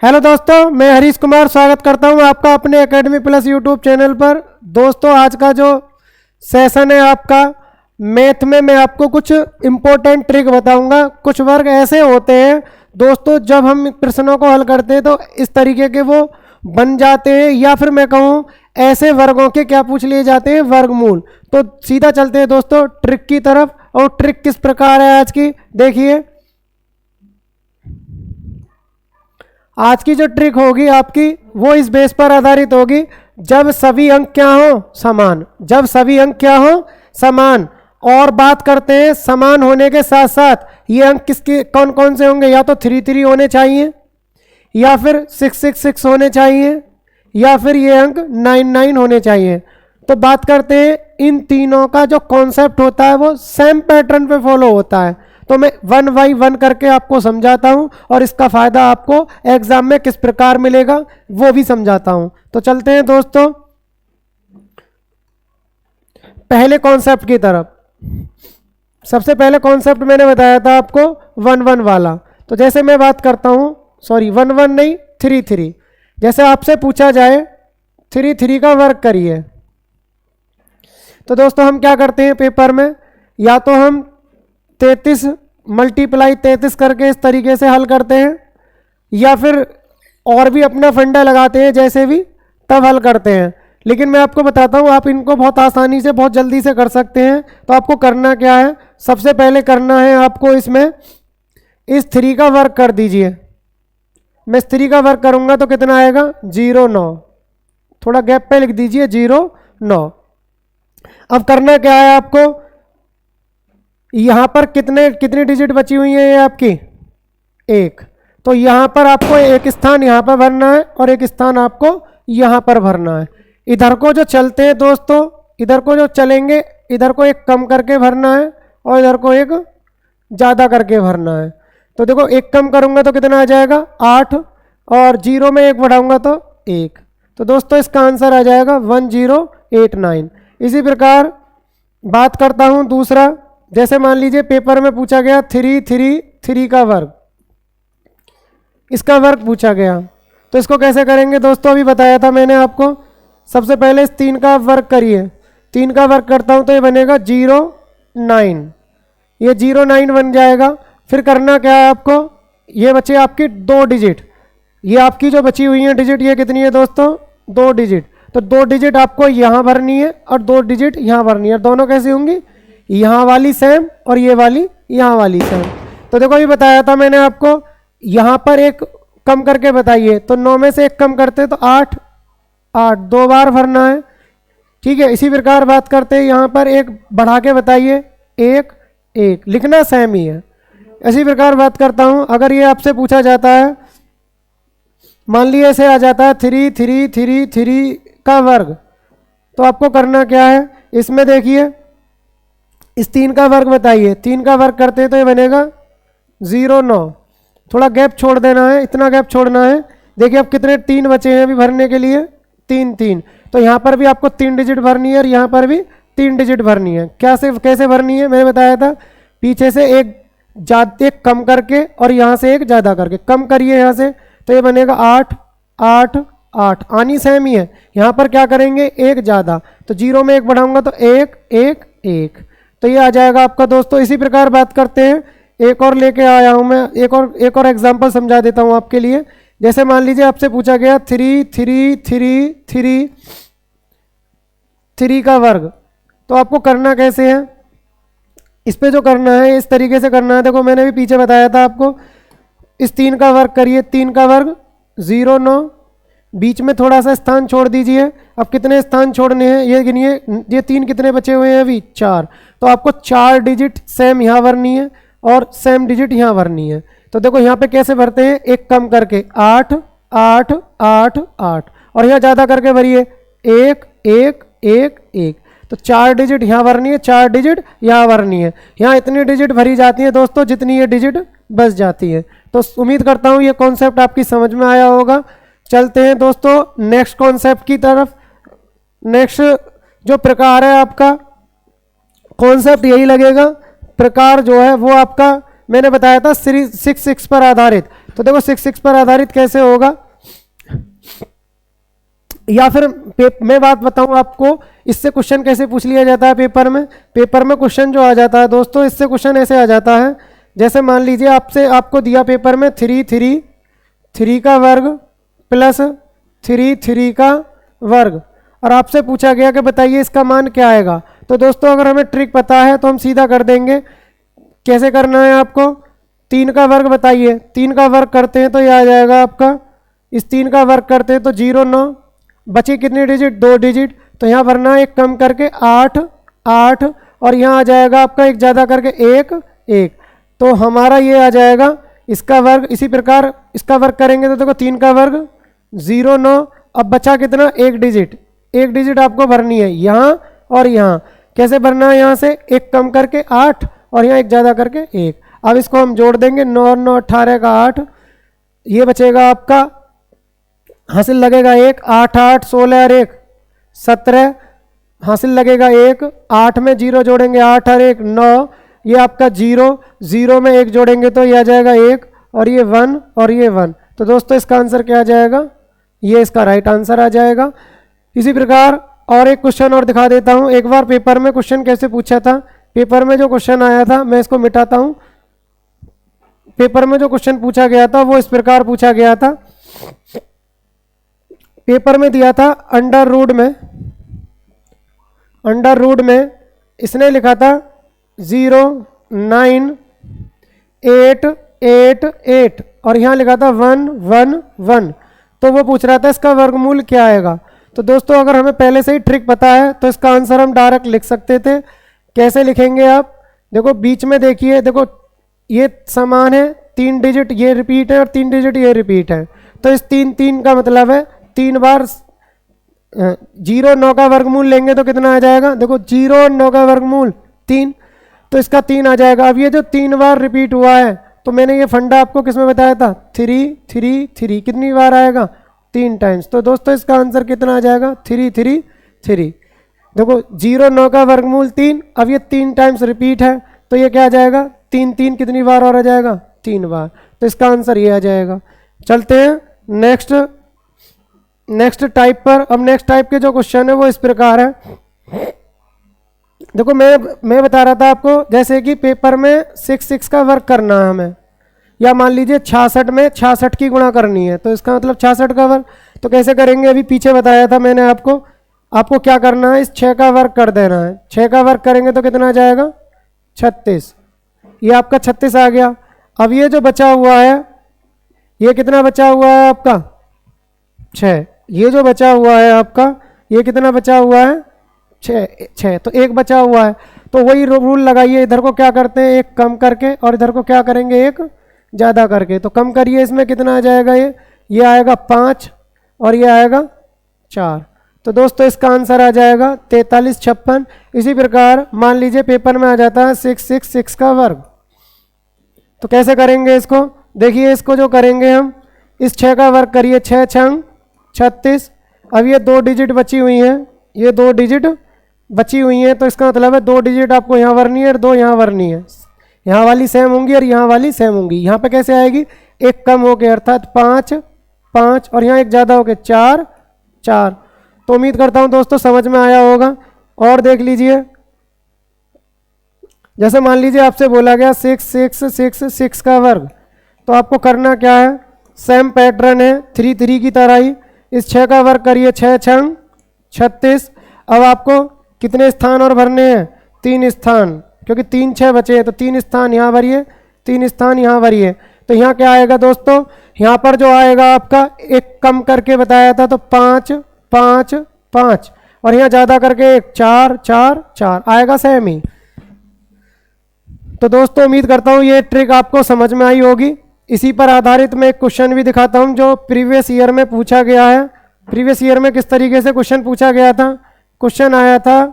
Hello दोस्तों, मैं हरीश कुमार स्वागत करता हूं आपका अपने एकेडमी प्लस यूट्यूब चैनल पर। दोस्तों, आज का जो सेशन है आपका मैथ में, मैं आपको कुछ इम्पोर्टेंट ट्रिक बताऊंगा। कुछ वर्ग ऐसे होते हैं दोस्तों, जब हम प्रश्नों को हल करते हैं तो इस तरीके के वो बन जाते हैं, या फिर मैं कहूँ ऐसे वर्गों के क्या पूछ लिए जाते हैं, वर्गमूल। तो सीधा चलते हैं दोस्तों ट्रिक की तरफ। और ट्रिक किस प्रकार है आज की, देखिए। आज की जो ट्रिक होगी आपकी वो इस बेस पर आधारित होगी, जब सभी अंक क्या हो, समान। जब सभी अंक क्या हो, समान। और बात करते हैं समान होने के साथ साथ ये अंक किसके कौन कौन से होंगे, या तो 3 होने चाहिए, या फिर 6 होने चाहिए, या फिर ये अंक 9 होने चाहिए। तो बात करते हैं इन तीनों का जो कॉन्सेप्ट होता है वो सेम पैटर्न पे फॉलो होता है। तो मैं 1 बाई 1 करके आपको समझाता हूं और इसका फायदा आपको एग्जाम में किस प्रकार मिलेगा वो भी समझाता हूं। तो चलते हैं दोस्तों पहले कॉन्सेप्ट की तरफ। सबसे पहले कॉन्सेप्ट मैंने बताया था आपको 1 वाला। तो जैसे मैं बात करता हूं, सॉरी 1 नहीं 3। जैसे आपसे पूछा जाए 3 का वर्ग करिए, तो दोस्तों हम क्या करते हैं पेपर में, या तो हम 33 मल्टीप्लाई 33 करके इस तरीके से हल करते हैं, या फिर और भी अपना फंडा लगाते हैं, जैसे भी तब हल करते हैं। लेकिन मैं आपको बताता हूँ आप इनको बहुत आसानी से बहुत जल्दी से कर सकते हैं। तो आपको करना क्या है, सबसे पहले करना है आपको इसमें इस 3 का वर्ग कर दीजिए। मैं इस 3 का वर्ग करूंगा तो कितना आएगा, 0 9। थोड़ा गैप पे लिख दीजिए 0 9। अब करना क्या है आपको, यहां पर कितनी डिजिट बची हुई है, ये आपकी 1। तो यहां पर आपको एक स्थान यहां पर भरना है और एक स्थान आपको यहां पर भरना है। इधर को जो चलते हैं दोस्तों, इधर को जो चलेंगे, इधर को एक कम करके भरना है और इधर को एक ज़्यादा करके भरना है। तो देखो एक कम करूंगा तो कितना आ जाएगा 8, और 0 में 1 बढ़ाऊंगा तो 1। तो दोस्तों इसका आंसर आ जाएगा 1089। इसी प्रकार बात करता हूं दूसरा। जैसे मान लीजिए पेपर में पूछा गया 3 का वर्ग, इसका वर्ग पूछा गया, तो इसको कैसे करेंगे दोस्तों, अभी बताया था मैंने आपको। सबसे पहले इस 3 का वर्ग करिए। 3 का वर्ग करता हूं तो ये बनेगा 0 9, ये 0 9 बन जाएगा। फिर करना क्या है आपको, ये बचे आपकी 2 डिजिट, ये आपकी जो बची हुई है डिजिट, ये कितनी है दोस्तों, 2 डिजिट। तो 2 डिजिट आपको यहाँ भरनी है और 2 डिजिट यहाँ भरनी है। दोनों कैसी होंगी, यहाँ वाली सेम और ये वाली यहाँ वाली सेम। तो देखो ये बताया था मैंने आपको, यहाँ पर एक कम करके बताइए, तो 9 में से 1 कम करते तो 8 2 बार भरना है, ठीक है। इसी प्रकार बात करते हैं यहाँ पर एक बढ़ा के बताइए, 1 1 लिखना सेम ही है। इसी प्रकार बात करता हूँ, अगर ये आपसे पूछा जाता है, मान लीजिए ऐसे आ जाता है 3 का वर्ग, तो आपको करना क्या है, इसमें देखिए इस 3 का वर्ग बताइए। 3 का वर्ग करते हैं तो ये बनेगा 0 9। थोड़ा गैप छोड़ देना है, इतना गैप छोड़ना है। देखिए अब कितने 3 बचे हैं अभी भरने के लिए, 3। तो यहाँ पर भी आपको 3 डिजिट भरनी है और यहाँ पर भी 3 डिजिट भरनी है। कैसे भरनी है, मैंने बताया था, पीछे से एक कम करके और यहाँ से एक ज़्यादा करके। कम करिए यहाँ से, तो ये बनेगा 8 8 8, आनी सेम ही है। यहाँ पर क्या करेंगे, एक ज़्यादा, तो 0 में 1 बढ़ाऊंगा तो 1 1 1, तो ये आ जाएगा आपका दोस्तों। इसी प्रकार बात करते हैं, एक और लेके आया हूँ मैं, एक और एग्जांपल समझा देता हूँ आपके लिए। जैसे मान लीजिए आपसे पूछा गया 3 का वर्ग, तो आपको करना कैसे है, इस पे जो करना है इस तरीके से करना है। देखो मैंने भी पीछे बताया था आपको, इस 3 का वर्ग करिए। 3 का वर्ग 0 9, बीच में थोड़ा सा स्थान छोड़ दीजिए। अब कितने स्थान छोड़ने हैं ये गिनिए, ये 3 कितने बचे हुए हैं अभी, 4। तो आपको 4 डिजिट सेम यहाँ भरनी है और सेम डिजिट यहाँ भरनी है। तो देखो यहाँ पे कैसे भरते हैं, एक कम करके 8 8 8 8, और यहाँ ज़्यादा करके भरिए 1 1 1 1। तो 4 डिजिट यहाँ भरनी है, 4 डिजिट यहाँ भरनी है। यहाँ इतनी डिजिट भरी जाती है दोस्तों जितनी ये डिजिट बच जाती है। तो उम्मीद करता हूँ ये कॉन्सेप्ट आपकी समझ में आया होगा। चलते हैं दोस्तों नेक्स्ट कॉन्सेप्ट की तरफ। नेक्स्ट जो प्रकार है आपका, कॉन्सेप्ट यही लगेगा, प्रकार जो है वो आपका मैंने बताया था 6 पर आधारित। तो देखो 6 6 पर आधारित कैसे होगा, या फिर मैं बात बताऊं आपको, इससे क्वेश्चन कैसे पूछ लिया जाता है पेपर में। पेपर में क्वेश्चन जो आ जाता है दोस्तों, इससे क्वेश्चन ऐसे आ जाता है, जैसे मान लीजिए आपको दिया पेपर में 3 3 3 का वर्ग प्लस 3 3 का वर्ग, और आपसे पूछा गया कि बताइए इसका मान क्या आएगा। तो दोस्तों अगर हमें ट्रिक पता है तो हम सीधा कर देंगे। कैसे करना है आपको, 3 का वर्ग बताइए, 3 का वर्ग करते हैं तो ये आ जाएगा आपका, इस 3 का वर्ग करते हैं तो 0 9, बची कितनी डिजिट, 2 डिजिट, तो यहाँ भरना एक कम करके 8 8, और यहाँ आ जाएगा आपका एक ज़्यादा करके 1 1, तो हमारा ये आ जाएगा इसका वर्ग। इसी प्रकार इसका वर्ग करेंगे तो देखो 3 का वर्ग 0 9, अब बचा कितना, एक डिजिट आपको भरनी है यहाँ और यहाँ। कैसे भरना है, यहाँ से एक कम करके 8 और यहाँ एक ज़्यादा करके 1। अब इसको हम जोड़ देंगे, 9 9 18 का 8, ये बचेगा आपका, हासिल लगेगा 1, 8 8 16 और 1 17, हासिल लगेगा 1, 8 में 0 जोड़ेंगे 8 और 1 9, ये आपका 0 0 में 1 जोड़ेंगे तो ये आ जाएगा 1, और ये 1 और ये 1। तो दोस्तों इसका आंसर क्या आ जाएगा, ये इसका राइट आंसर आ जाएगा। इसी प्रकार और एक क्वेश्चन और दिखा देता हूँ। एक बार पेपर में क्वेश्चन कैसे पूछा था, पेपर में जो क्वेश्चन आया था, मैं इसको मिटाता हूँ। पेपर में जो क्वेश्चन पूछा गया था वो इस प्रकार पूछा गया था। पेपर में दिया था अंडर रूट में इसने लिखा था 0 9 8 8 8, और यहाँ लिखा था 1 1 1, तो वो पूछ रहा था इसका वर्गमूल क्या आएगा। तो दोस्तों अगर हमें पहले से ही ट्रिक पता है तो इसका आंसर हम डायरेक्ट लिख सकते थे। कैसे लिखेंगे आप, देखो बीच में देखिए, देखो ये समान है, 3 डिजिट ये रिपीट है और 3 डिजिट ये रिपीट है, तो इस 3 3 का मतलब है 3 बार 0 9 का वर्गमूल लेंगे तो कितना आ जाएगा, देखो 0 और 9 का वर्गमूल 3, तो इसका 3 आ जाएगा। अब ये जो 3 बार रिपीट हुआ है, तो मैंने ये फंडा आपको किसमें बताया था, 3 3 3, कितनी बार आएगा, 3 टाइम्स। तो दोस्तों इसका आंसर कितना आ जाएगा, 3 3 3। देखो 0 9 का वर्गमूल 3, अब ये 3 टाइम्स रिपीट है तो ये क्या आ जाएगा, 3 3 कितनी बार और आ जाएगा, 3 बार, तो इसका आंसर ये आ जाएगा। चलते हैं नेक्स्ट टाइप पर। अब नेक्स्ट टाइप के जो क्वेश्चन है वो इस प्रकार है। देखो मैं बता रहा था आपको, जैसे कि पेपर में 6 6 का वर्क करना है हमें, या मान लीजिए 66 में 66 की गुणा करनी है, तो इसका मतलब 66 का वर्क। तो कैसे करेंगे, अभी पीछे बताया था मैंने आपको क्या करना है, इस 6 का वर्क कर देना है। 6 का वर्क करेंगे तो कितना आ जाएगा, 36, ये आपका 36 आ गया। अब ये जो बचा हुआ है, ये कितना बचा हुआ है आपका, 6, ये जो बचा हुआ है आपका, ये कितना बचा हुआ है, 6, तो 1 बचा हुआ है। तो वही रूल लगाइए, इधर को क्या करते हैं, 1 कम करके, और इधर को क्या करेंगे, 1 ज़्यादा करके। तो कम करिए, इसमें कितना आ जाएगा, ये आएगा 5 और ये आएगा 4। तो दोस्तों इसका आंसर आ जाएगा 43 56। इसी प्रकार मान लीजिए पेपर में आ जाता है 6 6 6 का वर्ग, तो कैसे करेंगे इसको, देखिए इसको जो करेंगे हम, इस 6 का वर्ग करिए, 6 6 36। अब ये 2 डिजिट बची हुई हैं, ये 2 डिजिट बची हुई हैं, तो इसका मतलब है 2 डिजिट आपको यहाँ भरनी है और 2 यहाँ भरनी है। यहाँ वाली सेम होंगी और यहाँ वाली सेम होंगी। यहाँ पे कैसे आएगी, 1 कम हो गया अर्थात 5 5, और यहाँ 1 ज़्यादा हो गया 4 4। तो उम्मीद करता हूँ दोस्तों समझ में आया होगा। और देख लीजिए, जैसे मान लीजिए आपसे बोला गया 6 6 6 6 का वर्ग, तो आपको करना क्या है, सेम पैटर्न है 3 3 की तरह ही। इस 6 का वर्ग करिए, 6 6 36। अब आपको कितने स्थान और भरने हैं, 3 स्थान, क्योंकि 3 6 बचे हैं, तो 3 स्थान यहाँ भरिए, 3 स्थान यहाँ भरिए। तो यहाँ क्या आएगा दोस्तों, यहाँ पर जो आएगा आपका 1 कम करके बताया था, तो 5 5 5, और यहाँ ज़्यादा करके 1 4 4 4 आएगा, सेम ही। तो दोस्तों उम्मीद करता हूँ ये ट्रिक आपको समझ में आई होगी। इसी पर आधारित मैं एक क्वेश्चन भी दिखाता हूँ जो प्रीवियस ईयर में पूछा गया है। प्रीवियस ईयर में किस तरीके से क्वेश्चन पूछा गया था, क्वेश्चन आया था,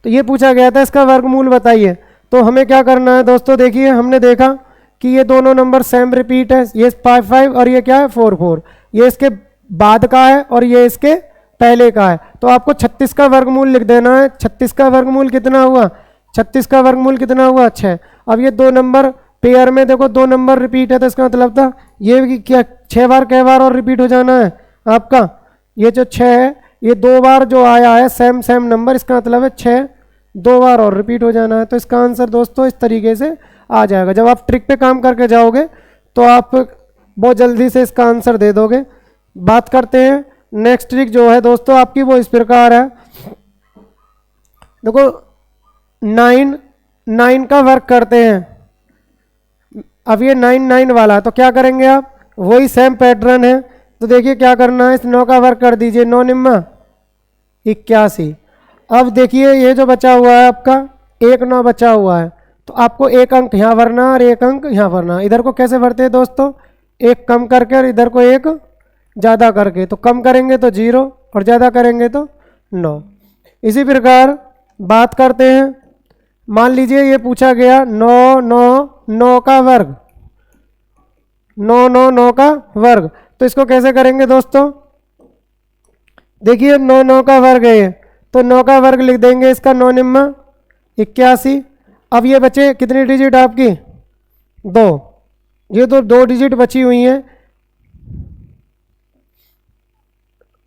तो ये पूछा गया था इसका वर्गमूल बताइए। तो हमें क्या करना है दोस्तों, देखिए हमने देखा कि ये दोनों नंबर सेम रिपीट है, ये 5 5 और ये क्या है 4 4, ये इसके बाद का है और ये इसके पहले का है, तो आपको 36 का वर्गमूल लिख देना है। 36 का वर्गमूल कितना हुआ? 36 का वर्गमूल कितना हुआ? 6। अब ये 2 नंबर पेयर में देखो 2 नंबर रिपीट है, तो इसका मतलब था ये क्या 6 बार कै बार और रिपीट हो जाना है आपका? ये जो 6 है ये 2 बार जो आया है सेम सेम नंबर, इसका मतलब है 6 2 बार और रिपीट हो जाना है। तो इसका आंसर दोस्तों इस तरीके से आ जाएगा। जब आप ट्रिक पे काम करके जाओगे तो आप बहुत जल्दी से इसका आंसर दे दोगे। बात करते हैं नेक्स्ट ट्रिक जो है दोस्तों आपकी, वो इस प्रकार है। देखो 9 का वर्क करते हैं। अब ये 9 वाला है, तो क्या करेंगे आप? वही सेम पैटर्न है। तो देखिए क्या करना है, इस 9 का वर्क कर दीजिए। 9 निम्मा 81। अब देखिए ये जो बचा हुआ है आपका 1 9 बचा हुआ है, तो आपको 1 अंक यहाँ भरना और 1 अंक यहाँ भरना। इधर को कैसे भरते हैं दोस्तों? 1 कम करके और इधर को 1 ज़्यादा करके। तो कम करेंगे तो 0 और ज़्यादा करेंगे तो 9। इसी प्रकार बात करते हैं, मान लीजिए ये पूछा गया 9 9 9 का वर्ग, 9 9 9 का वर्ग। तो इसको कैसे करेंगे दोस्तों? देखिए 9 9 का वर्ग है ये, तो 9 का वर्ग लिख देंगे इसका 9 निम्मा 81। अब ये बचे कितनी डिजिट आपकी? 2। ये तो 2 डिजिट बची हुई हैं,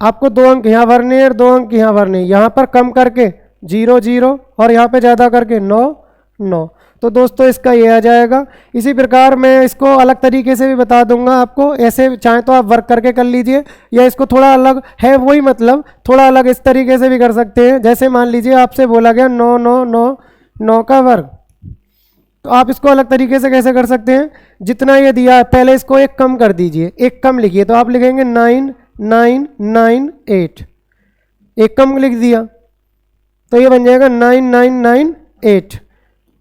आपको 2 अंक यहाँ भरने और 2 अंक यहाँ भरने। यहाँ पर कम करके 0 0 और यहाँ पे ज़्यादा करके 9 9। तो दोस्तों इसका ये आ जाएगा। इसी प्रकार मैं इसको अलग तरीके से भी बता दूंगा आपको, ऐसे चाहे तो आप वर्क करके कर लीजिए, या इसको थोड़ा अलग है वही मतलब थोड़ा अलग इस तरीके से भी कर सकते हैं। जैसे मान लीजिए आपसे बोला गया 9 9 9 9 का वर्ग, तो आप इसको अलग तरीके से कैसे कर सकते हैं? जितना ये दिया है पहले इसको 1 कम कर दीजिए, 1 कम लिखिए। तो आप लिखेंगे 9 9 9 8। 1 कम लिख दिया तो ये बन जाएगा 9 9 9 8।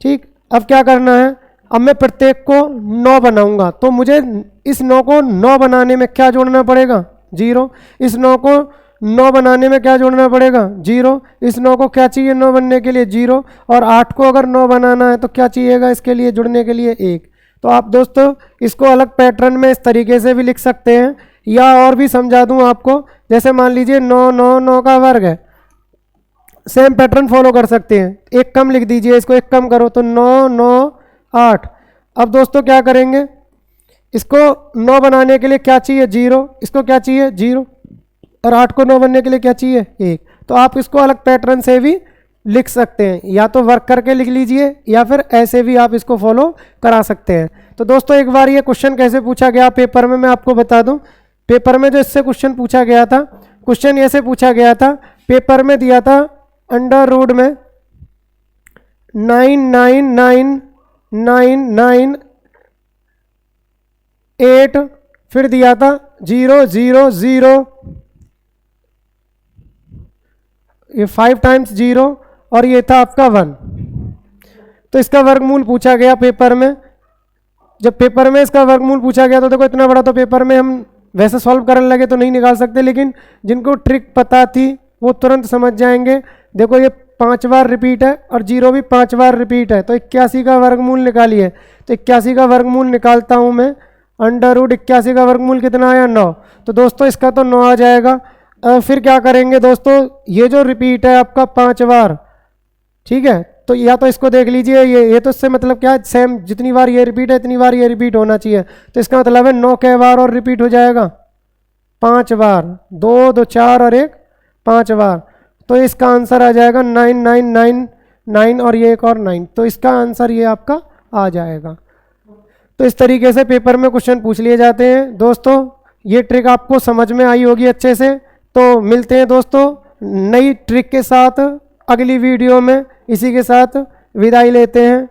ठीक, अब क्या करना है? अब मैं प्रत्येक को 9 बनाऊंगा, तो मुझे इस 9 को 9 बनाने में क्या जोड़ना पड़ेगा? 0। इस 9 को 9 बनाने में क्या जोड़ना पड़ेगा? 0। इस 9 को क्या चाहिए 9 बनने के लिए? 0। और 8 को अगर 9 बनाना है तो क्या चाहिएगा इसके लिए जुड़ने के लिए? 1। तो आप दोस्तों इसको अलग पैटर्न में इस तरीके से भी लिख सकते हैं, या और भी समझा दूं आपको। जैसे मान लीजिए 9 9 9 का वर्ग है, सेम पैटर्न फॉलो कर सकते हैं। 1 कम लिख दीजिए, इसको 1 कम करो तो 9 9 8। अब दोस्तों क्या करेंगे? इसको 9 बनाने के लिए क्या चाहिए? 0। इसको क्या चाहिए? 0। और 8 को 9 बनने के लिए क्या चाहिए? 1। तो आप इसको अलग पैटर्न से भी लिख सकते हैं, या तो वर्क करके लिख लीजिए या फिर ऐसे भी आप इसको फॉलो करा सकते हैं। तो दोस्तों एक बार ये क्वेश्चन कैसे पूछा गया पेपर में मैं आपको बता दूं। पेपर में जो इससे क्वेश्चन पूछा गया था, क्वेश्चन ऐसे पूछा गया था, पेपर में दिया था अंडर रूट में 9999998, फिर दिया था 0 0 0, ये 5 टाइम्स 0, और ये था आपका 1। तो इसका वर्गमूल पूछा गया पेपर में। जब पेपर में इसका वर्गमूल पूछा गया तो देखो इतना बड़ा तो पेपर में हम वैसे सॉल्व करने लगे तो नहीं निकाल सकते, लेकिन जिनको ट्रिक पता थी वो तुरंत समझ जाएंगे। देखो ये 5 बार रिपीट है और 0 भी 5 बार रिपीट है, तो 81 का वर्गमूल निकालिए। तो 81 का वर्गमूल निकालता हूँ मैं, अंडर रूट 81 का वर्गमूल कितना आया? 9। तो दोस्तों इसका तो 9 आ जाएगा। फिर क्या करेंगे दोस्तों, ये जो रिपीट है आपका 5 बार, ठीक है, तो या तो इसको देख लीजिए, ये तो इससे मतलब क्या है, सेम जितनी बार ये रिपीट है इतनी बार ये रिपीट होना चाहिए। तो इसका मतलब है 9 कै बार और रिपीट हो जाएगा? 5 बार। 2 2 4 और 1 5 बार। तो इसका आंसर आ जाएगा 9999 और ये एक और 9। तो इसका आंसर ये आपका आ जाएगा। तो इस तरीके से पेपर में क्वेश्चन पूछ लिए जाते हैं। दोस्तों ये ट्रिक आपको समझ में आई होगी अच्छे से। तो मिलते हैं दोस्तों नई ट्रिक के साथ अगली वीडियो में। इसी के साथ विदाई लेते हैं।